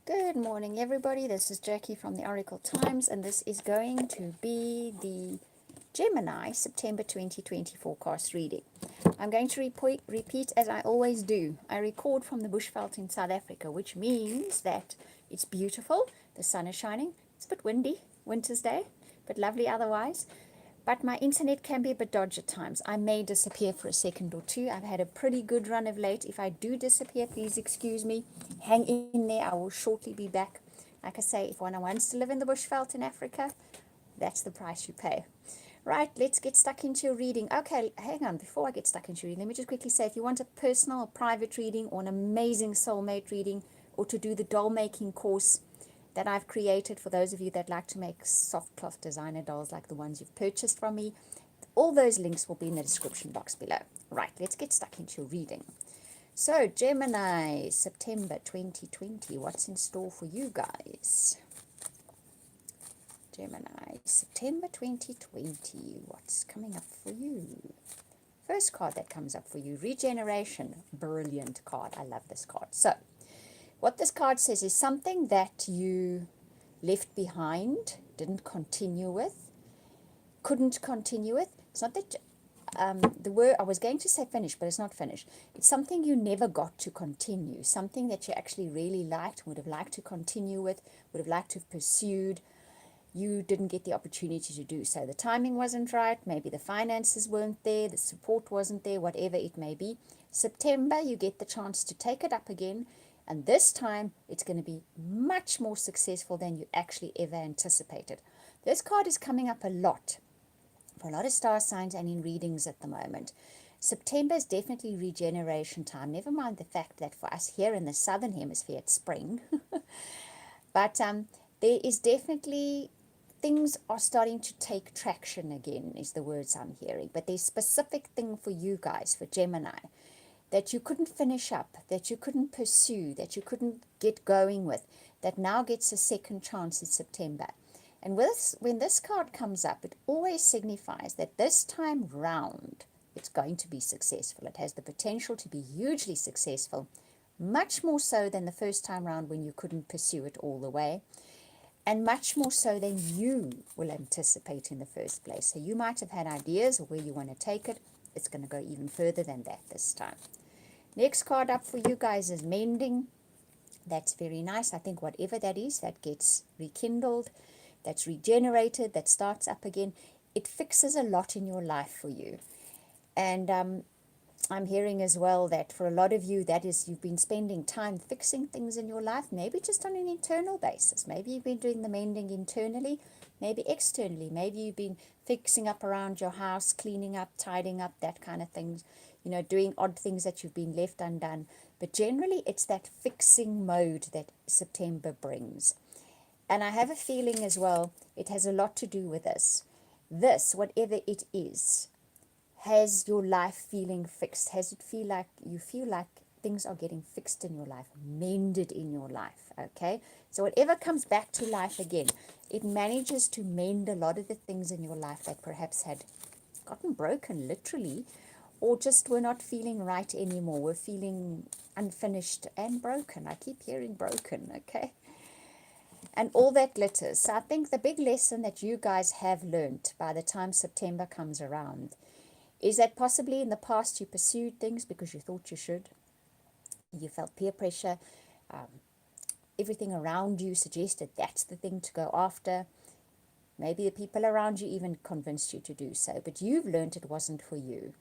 Good morning, everybody. This is Jackie from the Oracle Times, and this is going to be the Gemini September 2020 forecast reading. I'm going to repeat as I always do. I record from the bushveld in South Africa, which means that it's beautiful. The sun is shining. It's a bit windy, winter's day, but lovely otherwise. But my internet can be a bit dodgy at times. I may disappear for a second or two. I've had a pretty good run of late. If I do disappear, please excuse me. Hang in there. I will shortly be back. Like I say, if one wants to live in the bushveld in Africa, that's the price you pay. Right, let's get stuck into your reading. Okay, hang on. Before I get stuck into reading, let me just quickly say, if you want a personal or private reading or an amazing soulmate reading, or to do the doll making course that I've created for those of you that like to make soft cloth designer dolls like the ones you've purchased from me, all those links will be in the description box below. Right, let's get stuck into your reading. So, Gemini, September 2020, what's in store for you guys? Gemini, September 2020, what's coming up for you? First card that comes up for you, Regeneration. Brilliant card. I love this card. So, what this card says is something that you left behind, didn't continue with, couldn't continue with. It's not that the word, I was going to say finish, but it's not finish. It's something you never got to continue, something that you actually really liked, would have liked to continue with, would have liked to have pursued. You didn't get the opportunity to do so. The timing wasn't right, maybe the finances weren't there, the support wasn't there, whatever it may be. September, you get the chance to take it up again, and this time it's going to be much more successful than you actually ever anticipated. This card is coming up a lot for a lot of star signs and in readings at the moment. September is definitely regeneration time. Never mind the fact that for us here in the southern hemisphere it's spring. But there is definitely, things are starting to take traction again, is the words I'm hearing. But there's specific thing for you guys, for Gemini, that you couldn't finish up, that you couldn't pursue, that you couldn't get going with, that now gets a second chance in September. And when this card comes up, it always signifies that this time round, it's going to be successful. It has the potential to be hugely successful, much more so than the first time round when you couldn't pursue it all the way, and much more so than you will anticipate in the first place. So you might have had ideas of where you want to take it. It's going to go even further than that this time. Next card up for you guys is mending. That's very nice. I think whatever that is, that gets rekindled, that's regenerated, that starts up again, it fixes a lot in your life for you. And I'm hearing as well that for a lot of you, that is, you've been spending time fixing things in your life, maybe just on an internal basis. Maybe you've been doing the mending internally, maybe externally. Maybe you've been fixing up around your house, cleaning up, tidying up, that kind of things, you know, doing odd things that you've been left undone. But generally, it's that fixing mode that September brings. And I have a feeling as well, it has a lot to do with this. This, whatever it is, has your life feeling fixed? Has it feel like you feel like things are getting fixed in your life, mended in your life? Okay, so whatever comes back to life again, it manages to mend a lot of the things in your life that perhaps had gotten broken, literally, or just were not feeling right anymore, were feeling unfinished and broken. I keep hearing broken, okay? And all that glitters. So I think the big lesson that you guys have learned by the time September comes around is that possibly in the past you pursued things because you thought you should. You felt peer pressure. Everything around you suggested that's the thing to go after. Maybe the people around you even convinced you to do so. But you've learned it wasn't for you.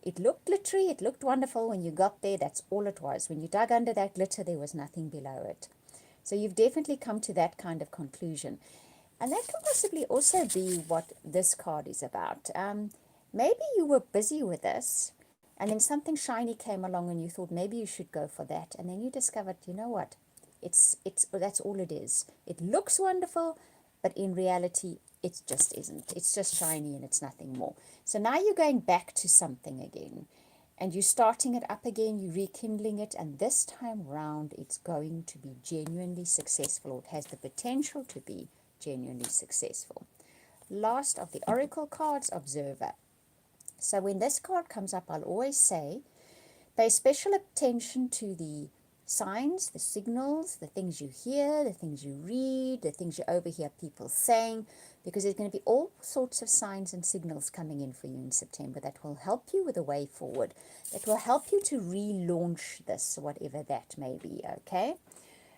It looked glittery. It looked wonderful when you got there. That's all it was. When you dug under that glitter, there was nothing below it. So you've definitely come to that kind of conclusion. And that could possibly also be what this card is about. Maybe you were busy with this, and then something shiny came along and you thought maybe you should go for that. And then you discovered, you know what, that's all it is. It looks wonderful, but in reality, it just isn't. It's just shiny and it's nothing more. So now you're going back to something again, and you're starting it up again, you're rekindling it, and this time round, it's going to be genuinely successful. It has the potential to be genuinely successful. Last of the oracle cards, Observer. So when this card comes up, I'll always say, pay special attention to the signs, the signals, the things you hear, the things you read, the things you overhear people saying, because there's going to be all sorts of signs and signals coming in for you in September that will help you with a way forward, that will help you to relaunch this, whatever that may be, okay?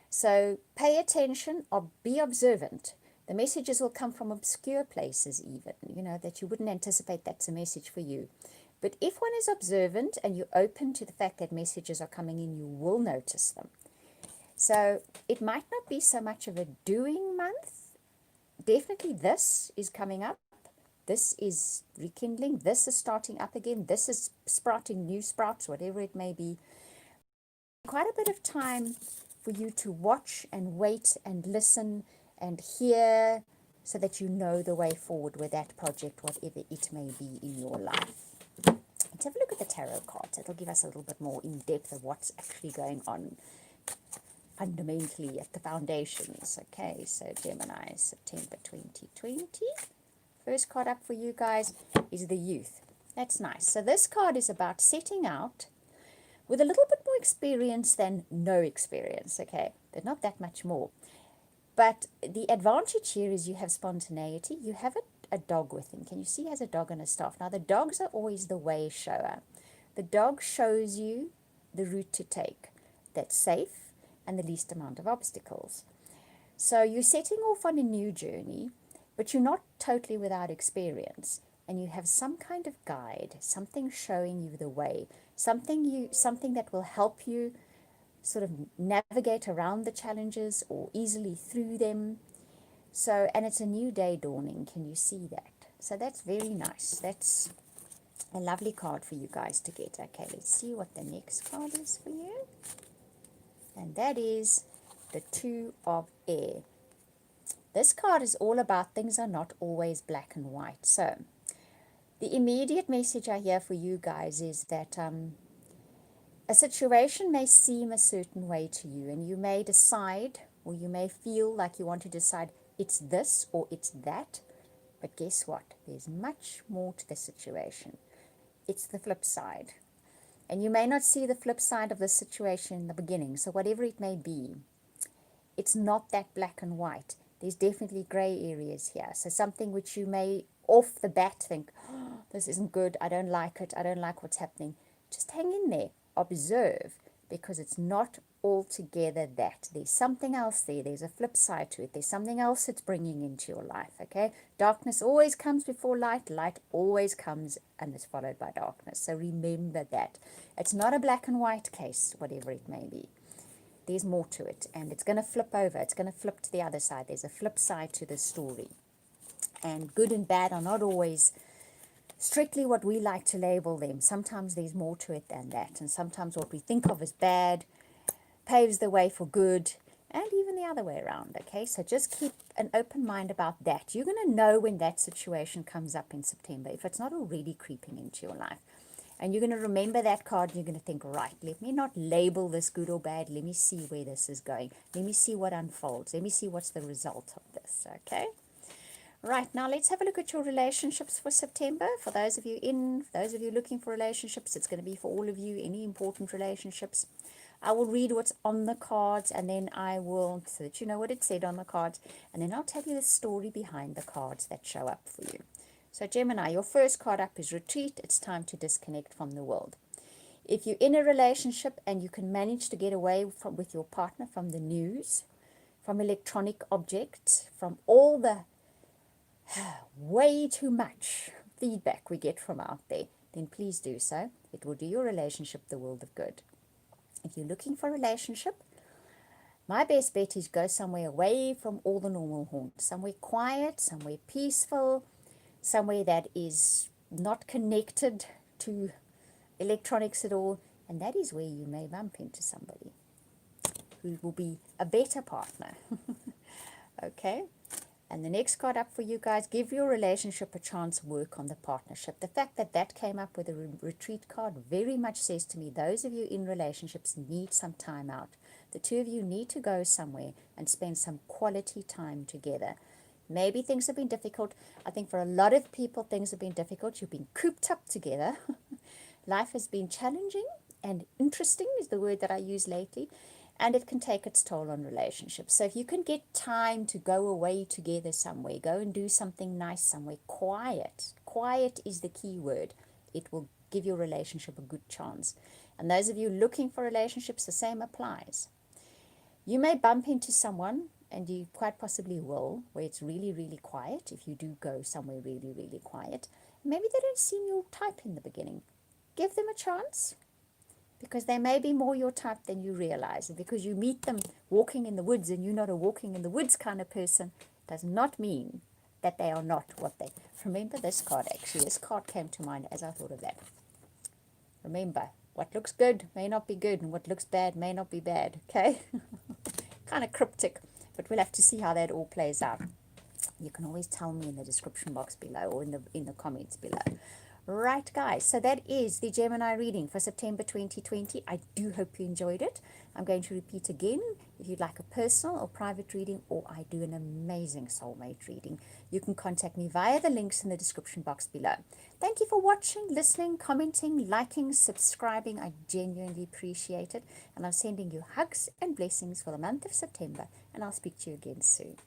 So pay attention or be observant. The messages will come from obscure places even, that you wouldn't anticipate that's a message for you. But if one is observant and you're open to the fact that messages are coming in, you will notice them. So it might not be so much of a doing month. Definitely this is coming up. This is rekindling. This is starting up again. This is sprouting new sprouts, whatever it may be. Quite a bit of time for you to watch and wait and listen and hear so that you know the way forward with that project, whatever it may be in your life. Let's have a look at the tarot cards. It'll give us a little bit more in depth of what's actually going on fundamentally at the foundations. Okay, so Gemini, September 2020. First card up for you guys is the youth. That's nice. So this card is about setting out with a little bit more experience than no experience, okay? There's not that much more. But the advantage here is you have spontaneity. You have a dog with him. Can you see he has a dog and a staff? Now, the dogs are always the way shower. The dog shows you the route to take that's safe and the least amount of obstacles. So you're setting off on a new journey, but you're not totally without experience. And you have some kind of guide, something showing you the way, something that will help you sort of navigate around the challenges or easily through them. So, and it's a new day dawning. Can you see that? So that's very nice. That's a lovely card for you guys to get. Okay, let's see what the next card is for you. And that is the Two of Air. This card is all about things are not always black and white. So the immediate message I hear for you guys is that a situation may seem a certain way to you, and you may decide, or you may feel like you want to decide it's this or it's that. But guess what? There's much more to the situation. It's the flip side. And you may not see the flip side of the situation in the beginning. So whatever it may be, it's not that black and white. There's definitely gray areas here. So something which you may off the bat think, oh, this isn't good, I don't like it, I don't like what's happening. Just hang in there, observe, because it's not altogether that. There's something else there. There's a flip side to it. There's something else it's bringing into your life, okay? Darkness always comes before light. Light always comes and is followed by darkness. So remember that. It's not a black and white case, whatever it may be. There's more to it, and it's going to flip over. It's going to flip to the other side. There's a flip side to the story. And good and bad are not always strictly what we like to label them. Sometimes there's more to it than that. And sometimes what we think of as bad paves the way for good, and even the other way around, okay? So just keep an open mind about that. You're going to know when that situation comes up in September, if it's not already creeping into your life. And you're going to remember that card, and you're going to think, right, let me not label this good or bad. Let me see where this is going. Let me see what unfolds. Let me see what's the result of this, okay? Right, now let's have a look at your relationships for September. For those of you looking for relationships, it's going to be for all of you, any important relationships. I will read what's on the cards, and then I will, so that you know what it said on the cards, and then I'll tell you the story behind the cards that show up for you. So Gemini, your first card up is retreat. It's time to disconnect from the world. If you're in a relationship and you can manage to get away with your partner from the news, from electronic objects, from all the way too much feedback we get from out there, then please do so. It will do your relationship the world of good. If you're looking for a relationship, my best bet is go somewhere away from all the normal haunts, somewhere quiet, somewhere peaceful, somewhere that is not connected to electronics at all, and that is where you may bump into somebody who will be a better partner. Okay? And the next card up for you guys, give your relationship a chance, work on the partnership. The fact that that came up with a retreat card very much says to me, those of you in relationships need some time out. The two of you need to go somewhere and spend some quality time together. Maybe things have been difficult. I think for a lot of people, things have been difficult. You've been cooped up together. Life has been challenging and interesting is the word that I use lately. and it can take its toll on relationships. So if you can get time to go away together somewhere, go and do something nice somewhere, quiet is the key word. It will give your relationship a good chance. And those of you looking for relationships, the same applies. You may bump into someone, and you quite possibly will, where it's really, really quiet, if you do go somewhere really, really quiet. Maybe they don't seem your type in the beginning. Give them a chance, because they may be more your type than you realize. And because you meet them walking in the woods and you're not a walking in the woods kind of person, does not mean that they are not what they... Remember this card, actually. This card came to mind as I thought of that. Remember, what looks good may not be good, and what looks bad may not be bad, okay? Kind of cryptic, but we'll have to see how that all plays out. You can always tell me in the description box below, or in the comments below. Right, guys, so that is the Gemini reading for September 2020. I do hope you enjoyed it. I'm going to repeat again. If you'd like a personal or private reading, or I do an amazing soulmate reading, you can contact me via the links in the description box below. Thank you for watching, listening, commenting, liking, subscribing. I genuinely appreciate it. And I'm sending you hugs and blessings for the month of September. And I'll speak to you again soon.